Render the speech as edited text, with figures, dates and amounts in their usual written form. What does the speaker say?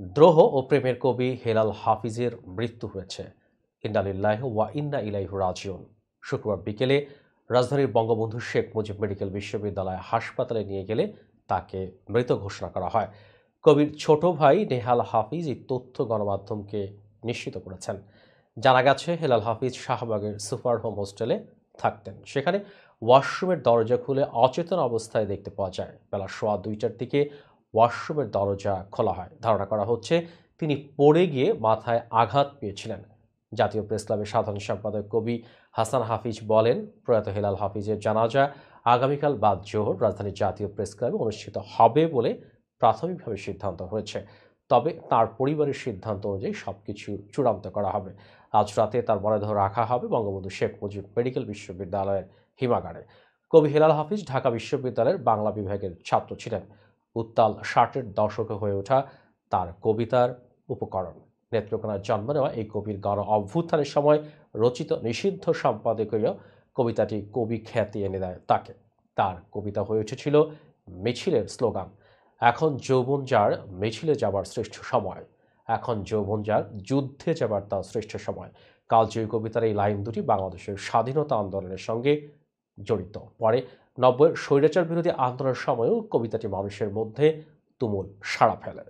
দ্রোহ ও প্রেমের কবি হেলাল হাফিজের মৃত্যু হয়েছে। ইন্না লিল্লাহি ওয়া ইন্না ইলাইহি রাজিউন। শুক্রবার বিকেলে রাজধানীর বঙ্গবন্ধু শেখ মুজিব মেডিকেল বিশ্ববিদ্যালয় হাসপাতালে নিয়ে গেলে তাকে মৃত ঘোষণা করা হয়। কবির ছোট ভাই নেহাল হাফিজ এই তথ্য গণমাধ্যমকে নিশ্চিত করেছেন। জানা গেছে, হেলাল হাফিজ শাহবাগের সুপার হোম হোস্টেলে থাকতেন। সেখানে ওয়াশরুমের দরজা খুলে অচেতন অবস্থায় দেখতে পাওয়া যায়। বেলা 2:15টার দিকে ওয়াশরুমের দরজা খোলা হয়। ধারণা করা হচ্ছে তিনি পড়ে গিয়ে মাথায় আঘাত পেয়েছিলেন। জাতীয় প্রেসক্লাবের সাধারণ সম্পাদক কবি হাসান হাফিজ বলেন, প্রয়াত হেলাল হাফিজের জানাজা আগামীকাল বাদ জোহর রাজধানীর জাতীয় প্রেসক্লাবে অনুষ্ঠিত হবে বলে প্রাথমিকভাবে সিদ্ধান্ত হয়েছে। তবে তার পরিবারের সিদ্ধান্ত অনুযায়ী সবকিছু চূড়ান্ত করা হবে। আজ রাতে তার মরদেহ রাখা হবে বঙ্গবন্ধু শেখ মুজিব মেডিকেল বিশ্ববিদ্যালয়ের হিমাগারে। কবি হেলাল হাফিজ ঢাকা বিশ্ববিদ্যালয়ের বাংলা বিভাগের ছাত্র ছিলেন। উত্তাল 60-এর দশকে হয়ে ওঠা তার কবিতার উপকরণ। নেত্রকোনায় জন্ম নেওয়া এই কবির গণ অভ্যুত্থানের সময় রচিত নিষিদ্ধ সম্পাদকীয় কবিতাটি কবি খ্যাতি এনে দেয় তাকে। তার কবিতা হয়ে উঠেছিল মিছিলের স্লোগান। এখন যৌবন যার মিছিলে যাবার শ্রেষ্ঠ সময়, এখন যৌবন যার যুদ্ধে যাবার তার শ্রেষ্ঠ সময়। কালজয়ী কবিতার এই লাইন দুটি বাংলাদেশের স্বাধীনতা আন্দোলনের সঙ্গে জড়িত। পরে 90-এর স্বৈরাচার বিরোধী আন্দোলনের সময়ও কবিতাটি মানুষের মধ্যে তুমুল সাড়া ফেলে।